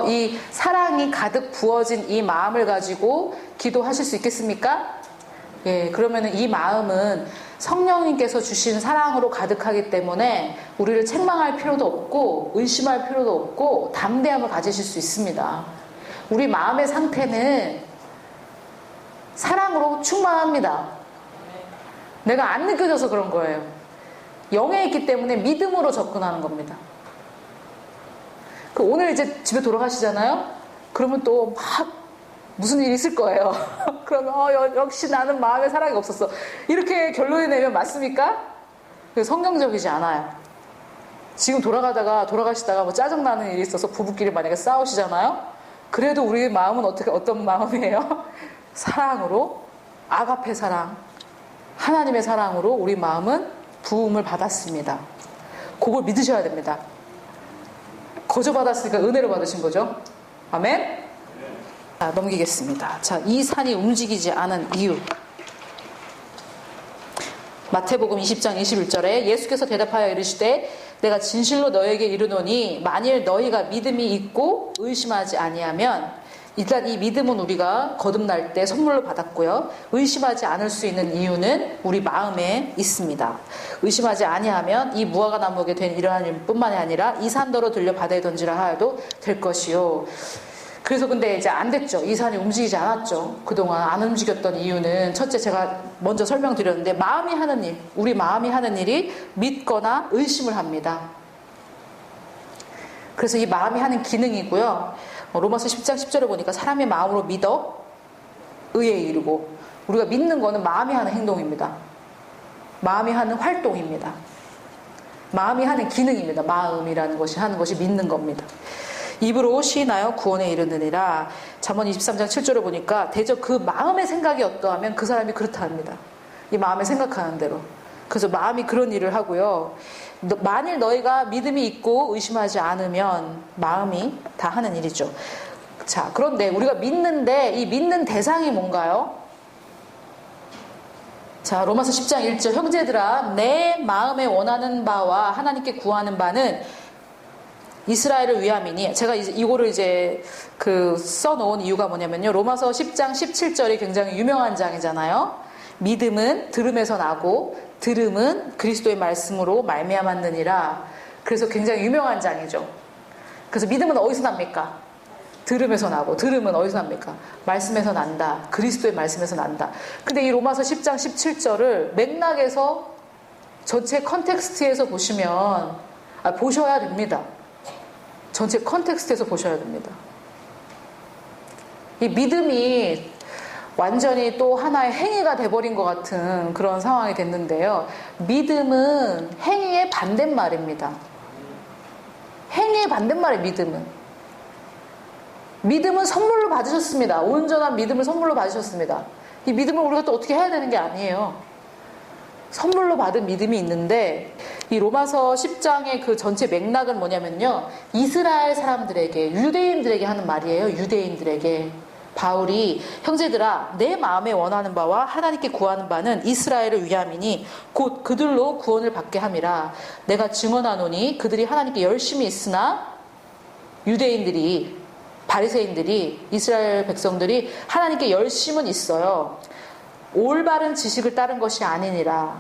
이 사랑이 가득 부어진 이 마음을 가지고 기도하실 수 있겠습니까? 예, 그러면은 이 마음은 성령님께서 주신 사랑으로 가득하기 때문에 우리를 책망할 필요도 없고 의심할 필요도 없고 담대함을 가지실 수 있습니다. 우리 마음의 상태는 사랑으로 충만합니다. 내가 안 느껴져서 그런 거예요. 영에 있기 때문에 믿음으로 접근하는 겁니다. 오늘 이제 집에 돌아가시잖아요? 그러면 또 막 무슨 일이 있을 거예요. 그러면 역시 나는 마음에 사랑이 없었어. 이렇게 결론을 내면 맞습니까? 성경적이지 않아요. 지금 돌아가시다가 뭐 짜증나는 일이 있어서 부부끼리 만약에 싸우시잖아요? 그래도 우리 마음은 어떤 마음이에요? 사랑으로, 아가페 사랑, 하나님의 사랑으로 우리 마음은 부음을 받았습니다. 그걸 믿으셔야 됩니다. 거저 받았으니까 은혜로 받으신 거죠. 아멘? 자, 넘기겠습니다. 자, 이 산이 움직이지 않은 이유. 마태복음 20장 21절에 예수께서 대답하여 이르시되 내가 진실로 너에게 이르노니 만일 너희가 믿음이 있고 의심하지 아니하면, 일단 이 믿음은 우리가 거듭날 때 선물로 받았고요. 의심하지 않을 수 있는 이유는 우리 마음에 있습니다. 의심하지 아니하면 이 무화과 나무에 된 이러한 일뿐만이 아니라 이 산더러 들려 바다에 던지라 하여도 될 것이요. 그래서 근데 이제 안 됐죠. 이 산이 움직이지 않았죠. 그동안 안 움직였던 이유는, 첫째 제가 먼저 설명드렸는데, 마음이 하는 일, 우리 마음이 하는 일이 믿거나 의심을 합니다. 그래서 이 마음이 하는 기능이고요. 로마서 10장 10절에 보니까 사람의 마음으로 믿어 의에 이르고, 우리가 믿는 거는 마음이 하는 행동입니다. 마음이 하는 활동입니다. 마음이 하는 기능입니다. 마음이라는 것이 하는 것이 믿는 겁니다. 입으로 시인하여 구원에 이르느니라. 잠언 23장 7절에 보니까 대저 그 마음의 생각이 어떠하면 그 사람이 그렇다 합니다. 이 마음에 생각하는 대로. 그래서 마음이 그런 일을 하고요. 만일 너희가 믿음이 있고 의심하지 않으면, 마음이 다 하는 일이죠. 자, 그런데 우리가 믿는데 이 믿는 대상이 뭔가요? 자, 로마서 10장 1절, 형제들아 내 마음에 원하는 바와 하나님께 구하는 바는 이스라엘을 위함이니. 제가 이거를 이제 써놓은 이유가 뭐냐면요, 로마서 10장 17절이 굉장히 유명한 장이잖아요. 믿음은 들음에서 나고 들음은 그리스도의 말씀으로 말미암았느니라. 그래서 굉장히 유명한 장이죠. 그래서 믿음은 어디서 납니까? 들음에서 나고, 들음은 어디서 납니까? 말씀에서 난다. 그리스도의 말씀에서 난다. 근데 이 로마서 10장 17절을 맥락에서, 전체 컨텍스트에서 보셔야 됩니다. 전체 컨텍스트에서 보셔야 됩니다. 이 믿음이 완전히 또 하나의 행위가 돼버린 것 같은 그런 상황이 됐는데요. 믿음은 행위의 반대말입니다. 행위의 반대말이에요, 믿음은. 믿음은 선물로 받으셨습니다. 온전한 믿음을 선물로 받으셨습니다. 이 믿음을 우리가 또 어떻게 해야 되는 게 아니에요. 선물로 받은 믿음이 있는데, 이 로마서 10장의 그 전체 맥락은 뭐냐면요, 이스라엘 사람들에게, 유대인들에게 하는 말이에요. 유대인들에게 바울이, 형제들아 내 마음에 원하는 바와 하나님께 구하는 바는 이스라엘을 위함이니 곧 그들로 구원을 받게 함이라. 내가 증언하노니 그들이 하나님께 열심히 있으나, 유대인들이, 바리새인들이, 이스라엘 백성들이 하나님께 열심은 있어요. 올바른 지식을 따른 것이 아니니라.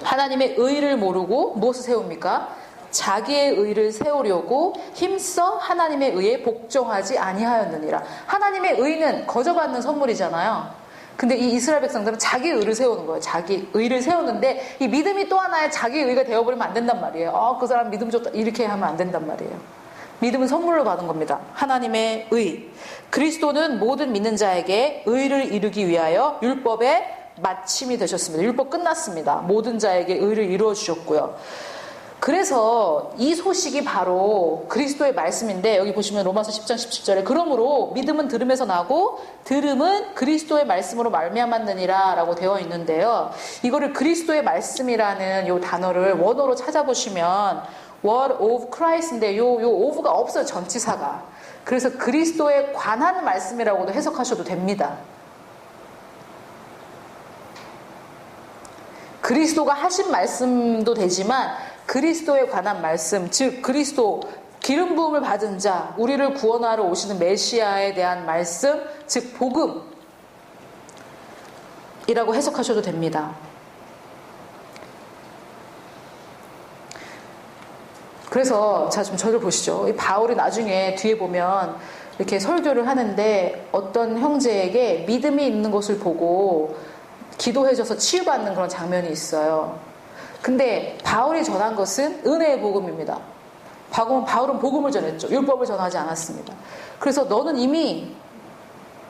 하나님의 의를 모르고 무엇을 세웁니까? 자기의 의를 세우려고 힘써 하나님의 의에 복종하지 아니하였느니라. 하나님의 의는 거저받는 선물이잖아요. 근데 이 이스라엘 백성들은 자기 의를 세우는 거예요. 자기 의를 세우는데, 이 믿음이 또 하나의 자기 의가 되어버리면 안 된단 말이에요. 그 사람 믿음 좋다 이렇게 하면 안 된단 말이에요. 믿음은 선물로 받은 겁니다. 하나님의 의. 그리스도는 모든 믿는 자에게 의를 이루기 위하여 율법의 마침이 되셨습니다. 율법 끝났습니다. 모든 자에게 의를 이루어 주셨고요. 그래서 이 소식이 바로 그리스도의 말씀인데, 여기 보시면 로마서 10장 17절에 그러므로 믿음은 들음에서 나고 들음은 그리스도의 말씀으로 말미암았느니라 라고 되어 있는데요. 이거를 그리스도의 말씀이라는 요 단어를 원어로 찾아보시면 word of Christ인데 요 of가 없어요, 전치사가. 그래서 그리스도에 관한 말씀이라고도 해석하셔도 됩니다. 그리스도가 하신 말씀도 되지만 그리스도에 관한 말씀, 즉 그리스도 기름 부음을 받은 자, 우리를 구원하러 오시는 메시아에 대한 말씀, 즉 복음이라고 해석하셔도 됩니다. 그래서 자, 좀 저를 보시죠. 이 바울이 나중에 뒤에 보면 이렇게 설교를 하는데 어떤 형제에게 믿음이 있는 것을 보고 기도해줘서 치유받는 그런 장면이 있어요. 근데 바울이 전한 것은 은혜의 복음입니다. 바울은 복음을 전했죠. 율법을 전하지 않았습니다. 그래서 너는 이미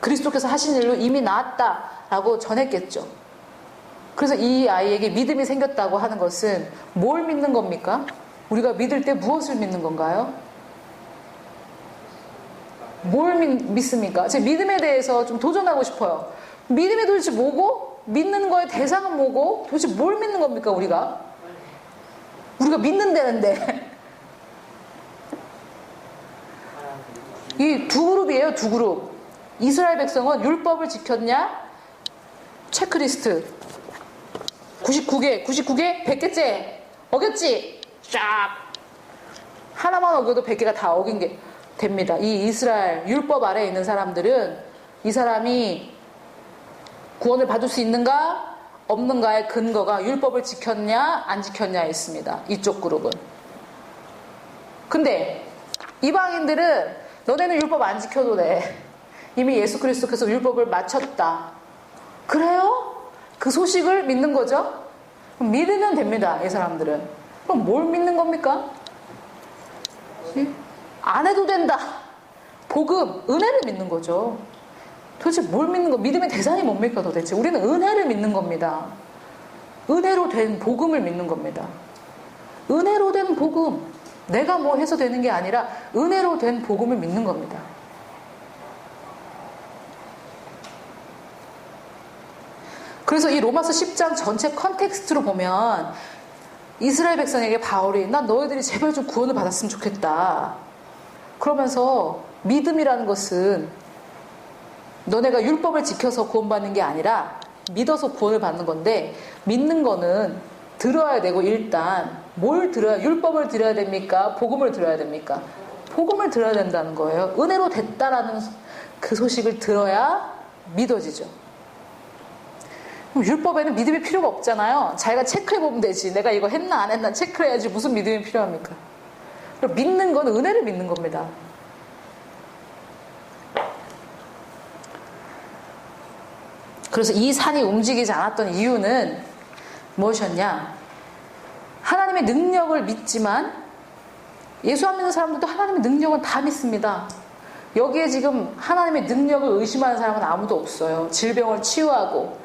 그리스도께서 하신 일로 이미 나았다라고 전했겠죠. 그래서 이 아이에게 믿음이 생겼다고 하는 것은 뭘 믿는 겁니까? 우리가 믿을 때 무엇을 믿는 건가요? 뭘 믿습니까? 제 믿음에 대해서 좀 도전하고 싶어요. 믿음이 도대체 뭐고? 믿는 거의 대상은 뭐고? 도대체 뭘 믿는 겁니까, 우리가? 우리가 믿는다는데. 이 두 그룹이에요, 두 그룹. 이스라엘 백성은 율법을 지켰냐? 체크리스트. 99개, 100개째. 어겼지? 쫙. 하나만 어겨도 100개가 다 어긴 게 됩니다. 이 이스라엘 율법 아래에 있는 사람들은 이 사람이 구원을 받을 수 있는가 없는가의 근거가 율법을 지켰냐 안 지켰냐에 있습니다. 이쪽 그룹은. 근데 이방인들은 너네는 율법 안 지켜도 돼. 이미 예수 그리스도께서 율법을 마쳤다. 그래요? 그 소식을 믿는 거죠? 그럼 믿으면 됩니다. 이 사람들은. 그럼 뭘 믿는 겁니까? 안 해도 된다. 복음, 은혜를 믿는 거죠. 도대체 뭘 믿는 거? 믿음의 대상이 뭡니까 도대체? 우리는 은혜를 믿는 겁니다. 은혜로 된 복음을 믿는 겁니다. 은혜로 된 복음. 내가 뭐 해서 되는 게 아니라 은혜로 된 복음을 믿는 겁니다. 그래서 이 로마서 10장 전체 컨텍스트로 보면 이스라엘 백성에게 바울이 난 너희들이 제발 좀 구원을 받았으면 좋겠다. 그러면서 믿음이라는 것은 너네가 율법을 지켜서 구원받는 게 아니라 믿어서 구원을 받는 건데 믿는 거는 들어야 되고 일단 뭘 들어야 율법을 들어야 됩니까? 복음을 들어야 됩니까? 복음을 들어야 된다는 거예요. 은혜로 됐다라는 그 소식을 들어야 믿어지죠. 율법에는 믿음이 필요가 없잖아요. 자기가 체크해보면 되지. 내가 이거 했나 안 했나 체크를 해야지 무슨 믿음이 필요합니까? 믿는 건 은혜를 믿는 겁니다. 그래서 이 산이 움직이지 않았던 이유는 무엇이었냐? 하나님의 능력을 믿지만 예수 안 믿는 사람들도 하나님의 능력은 다 믿습니다. 여기에 지금 하나님의 능력을 의심하는 사람은 아무도 없어요. 질병을 치유하고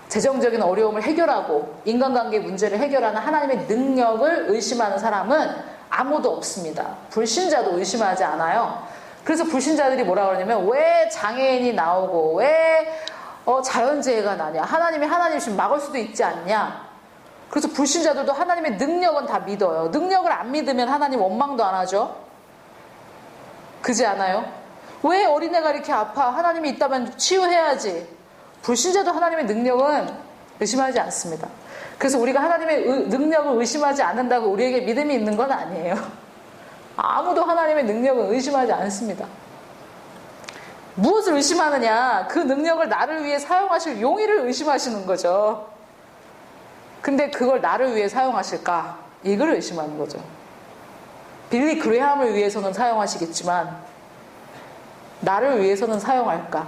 재정적인 어려움을 해결하고 인간관계 문제를 해결하는 하나님의 능력을 의심하는 사람은 아무도 없습니다. 불신자도 의심하지 않아요. 그래서 불신자들이 뭐라 그러냐면 왜 장애인이 나오고 왜 자연재해가 나냐. 하나님이 지금 막을 수도 있지 않냐. 그래서 불신자들도 하나님의 능력은 다 믿어요. 능력을 안 믿으면 하나님 원망도 안 하죠. 그지 않아요? 왜 어린애가 이렇게 아파? 하나님이 있다면 치유해야지. 불신자도 하나님의 능력은 의심하지 않습니다. 그래서 우리가 하나님의 능력을 의심하지 않는다고 우리에게 믿음이 있는 건 아니에요. 아무도 하나님의 능력을 의심하지 않습니다. 무엇을 의심하느냐? 그 능력을 나를 위해 사용하실 용의를 의심하시는 거죠. 근데 그걸 나를 위해 사용하실까? 이걸 의심하는 거죠. 빌리 그레함을 위해서는 사용하시겠지만 나를 위해서는 사용할까?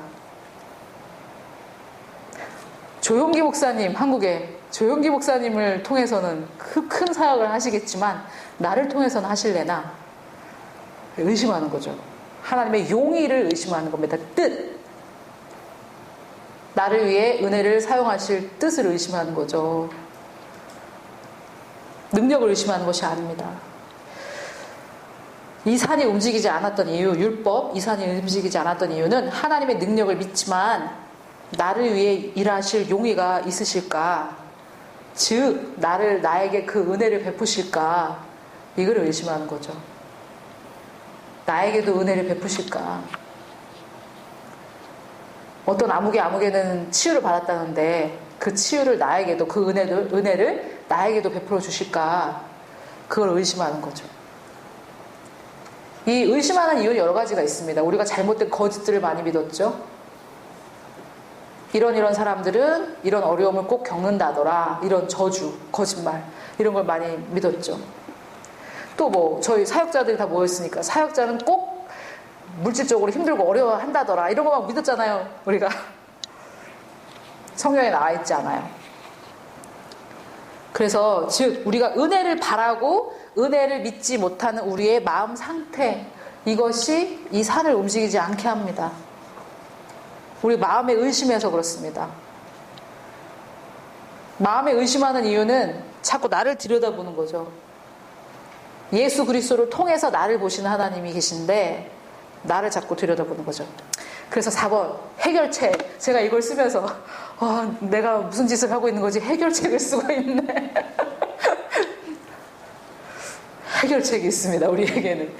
조용기 목사님, 한국에 조용기 목사님을 통해서는 그 큰 사역을 하시겠지만 나를 통해서는 하실래나? 의심하는 거죠. 하나님의 용의를 의심하는 겁니다. 뜻. 나를 위해 은혜를 사용하실 뜻을 의심하는 거죠. 능력을 의심하는 것이 아닙니다. 이 산이 움직이지 않았던 이유, 율법, 이 산이 움직이지 않았던 이유는 하나님의 능력을 믿지만 나를 위해 일하실 용의가 있으실까? 즉, 나에게 그 은혜를 베푸실까? 이걸 의심하는 거죠. 나에게도 은혜를 베푸실까? 어떤 아무개는 치유를 받았다는데 그 치유를 나에게도 그 은혜를 나에게도 베풀어 주실까? 그걸 의심하는 거죠. 이 의심하는 이유는 여러 가지가 있습니다. 우리가 잘못된 거짓들을 많이 믿었죠. 이런 사람들은 이런 어려움을 꼭 겪는다더라. 이런 저주, 거짓말 이런 걸 많이 믿었죠. 또 뭐 저희 사역자들이 다 모였으니까 사역자는 꼭 물질적으로 힘들고 어려워한다더라. 이런 거 막 믿었잖아요. 우리가 성경에 나와 있지 않아요. 그래서 즉 우리가 은혜를 바라고 은혜를 믿지 못하는 우리의 마음 상태, 이것이 이 산을 움직이지 않게 합니다. 우리 마음에 의심해서 그렇습니다. 마음에 의심하는 이유는 자꾸 나를 들여다보는 거죠. 예수 그리스도를 통해서 나를 보시는 하나님이 계신데 나를 자꾸 들여다보는 거죠. 그래서 4번 해결책. 제가 이걸 쓰면서 내가 무슨 짓을 하고 있는 거지? 해결책을 쓰고 있네. 해결책이 있습니다. 우리에게는.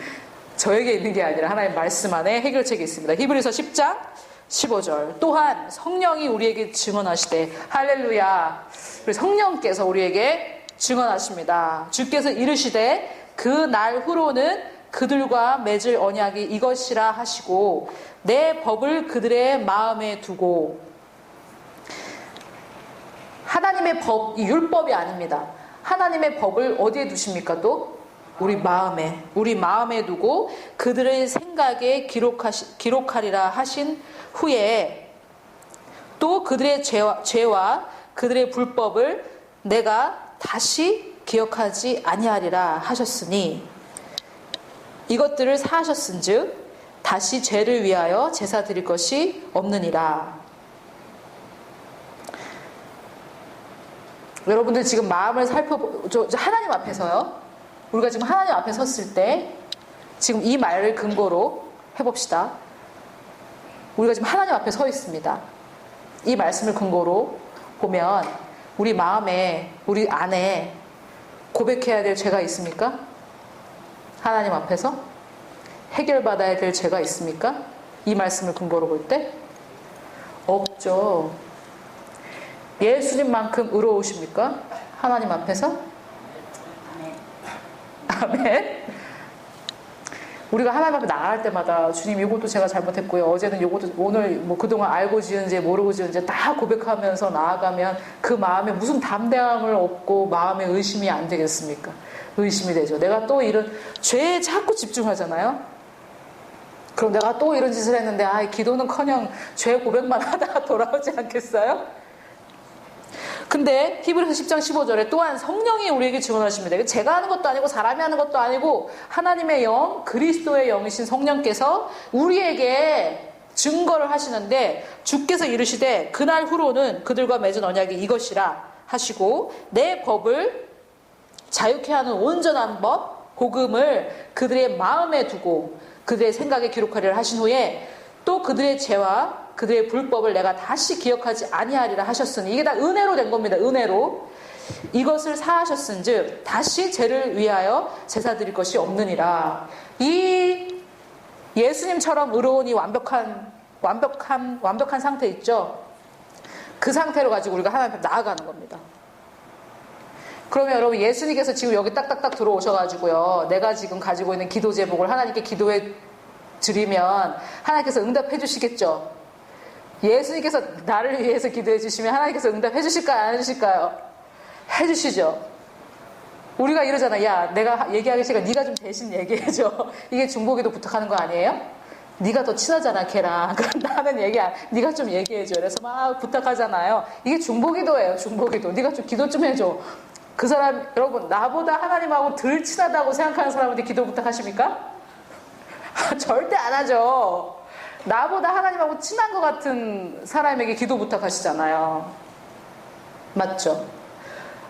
저에게 있는 게 아니라 하나님 말씀 안에 해결책이 있습니다. 히브리서 10장 15절. 또한 성령이 우리에게 증언하시되, 할렐루야. 성령께서 우리에게 증언하십니다. 주께서 이르시되 그 날 후로는 그들과 맺을 언약이 이것이라 하시고 내 법을 그들의 마음에 두고. 하나님의 법, 이 율법이 아닙니다. 하나님의 법을 어디에 두십니까? 또 우리 마음에 두고 그들의 생각에 기록하리라 하신 후에 또 그들의 죄와 그들의 불법을 내가 다시 기억하지 아니하리라 하셨으니 이것들을 사하셨은즉 다시 죄를 위하여 제사 드릴 것이 없느니라. 여러분들 지금 마음을 하나님 앞에서요. 우리가 지금 하나님 앞에 섰을 때 지금 이 말을 근거로 해봅시다. 우리가 지금 하나님 앞에 서 있습니다. 이 말씀을 근거로 보면 우리 마음에, 우리 안에 고백해야 될 죄가 있습니까? 하나님 앞에서 해결받아야 될 죄가 있습니까? 이 말씀을 근거로 볼 때 없죠. 예수님만큼 의로우십니까? 하나님 앞에서? 아멘. 우리가 하나님 앞에 나갈 때마다 주님 이것도 제가 잘못했고요. 어제는 이것도 오늘 뭐 그동안 알고 지은 죄 모르고 지은 죄 다 고백하면서 나아가면 그 마음에 무슨 담대함을 얻고 마음에 의심이 안 되겠습니까? 의심이 되죠. 내가 또 이런 죄에 자꾸 집중하잖아요. 그럼 내가 또 이런 짓을 했는데 기도는커녕 죄 고백만 하다가 돌아오지 않겠어요? 근데 히브리서 10장 15절에 또한 성령이 우리에게 증언하십니다. 제가 하는 것도 아니고 사람이 하는 것도 아니고 하나님의 영, 그리스도의 영이신 성령께서 우리에게 증거를 하시는데 주께서 이르시되 그날 후로는 그들과 맺은 언약이 이것이라 하시고 내 법을 자유케 하는 온전한 법, 복음을 그들의 마음에 두고 그들의 생각에 기록하리라 하신 후에 또 그들의 죄와 그들의 불법을 내가 다시 기억하지 아니하리라 하셨으니 이게 다 은혜로 된 겁니다. 은혜로. 이것을 사하셨은즉 다시 죄를 위하여 제사 드릴 것이 없느니라. 이 예수님처럼 의로운 이 완벽한 상태 있죠. 그 상태로 가지고 우리가 하나님 앞에 나아가는 겁니다. 그러면 여러분 예수님께서 지금 여기 딱딱딱 들어오셔가지고요. 내가 지금 가지고 있는 기도 제목을 하나님께 기도해 드리면 하나님께서 응답해 주시겠죠. 예수님께서 나를 위해서 기도해 주시면 하나님께서 응답해 주실까요? 안 해주실까요? 해주시죠. 우리가 이러잖아. 야, 내가 얘기하기 싫으니까 네가 좀 대신 얘기해줘. 이게 중보기도 부탁하는 거 아니에요? 네가 더 친하잖아, 걔랑. 그럼 나는 네가 좀 얘기해줘. 그래서 막 부탁하잖아요. 이게 중보기도예요, 중보기도. 네가 좀 기도 좀 해줘. 그 사람, 여러분, 나보다 하나님하고 덜 친하다고 생각하는 사람한테 기도 부탁하십니까? 절대 안 하죠. 나보다 하나님하고 친한 것 같은 사람에게 기도 부탁하시잖아요. 맞죠?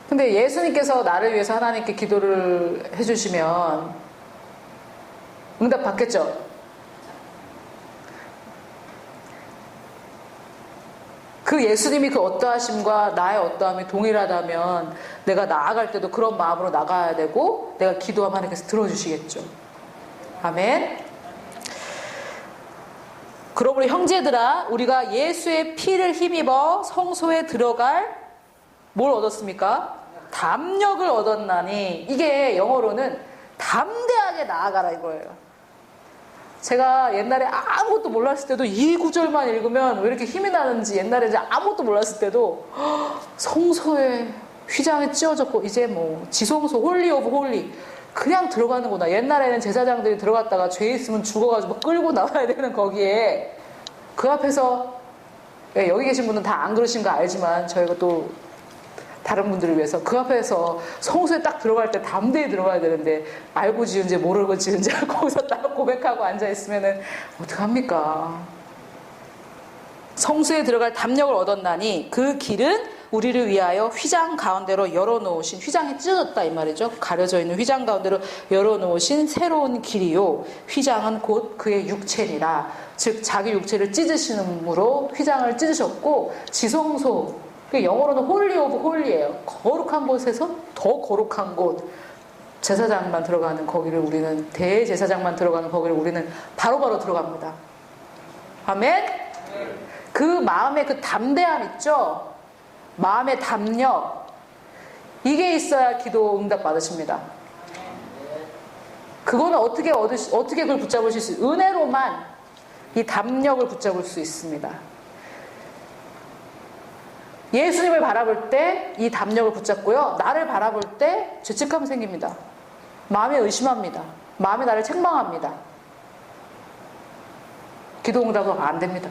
근데 예수님께서 나를 위해서 하나님께 기도를 해주시면 응답 받겠죠? 그 예수님이 그 어떠하심과 나의 어떠함이 동일하다면 내가 나아갈 때도 그런 마음으로 나가야 되고 내가 기도하면 하나님께서 들어주시겠죠. 아멘. 그러므로 형제들아 우리가 예수의 피를 힘입어 성소에 들어갈 뭘 얻었습니까? 담력을 얻었나니. 이게 영어로는 담대하게 나아가라 이거예요. 제가 옛날에 아무것도 몰랐을 때도 이 구절만 읽으면 왜 이렇게 힘이 나는지 옛날에 이제 아무것도 몰랐을 때도 성소에 휘장이 찢어졌고 이제 뭐 지성소 홀리 오브 홀리 그냥 들어가는구나. 옛날에는 제사장들이 들어갔다가 죄 있으면 죽어가지고 끌고 나와야 되는 거기에 그 앞에서 여기 계신 분은 다 안 그러신 거 알지만 저희가 또 다른 분들을 위해서 그 앞에서 성소에 딱 들어갈 때 담대히 들어가야 되는데 알고 지은지 모르고 지은지 거기서 딱 고백하고 앉아있으면 어떡합니까? 성소에 들어갈 담력을 얻었나니 그 길은 우리를 위하여 휘장 가운데로 열어놓으신 휘장이 찢어졌다 이 말이죠. 가려져 있는 휘장 가운데로 열어놓으신 새로운 길이요. 휘장은 곧 그의 육체니라. 즉 자기 육체를 찢으심으로 휘장을 찢으셨고 지성소 영어로는 홀리 오브 홀리예요. 거룩한 곳에서 더 거룩한 곳 제사장만 들어가는 거기를 우리는 대제사장만 들어가는 거기를 우리는 바로바로 들어갑니다. 아멘? 그 마음의 그 담대함 있죠? 마음의 담력 이게 있어야 기도 응답 받으십니다. 그거는 어떻게 그걸 붙잡으실 수 있어요? 은혜로만 이 담력을 붙잡을 수 있습니다. 예수님을 바라볼 때 이 담력을 붙잡고요. 나를 바라볼 때 죄책감이 생깁니다. 마음에 의심합니다. 마음에 나를 책망합니다. 기도 응답은 안 됩니다.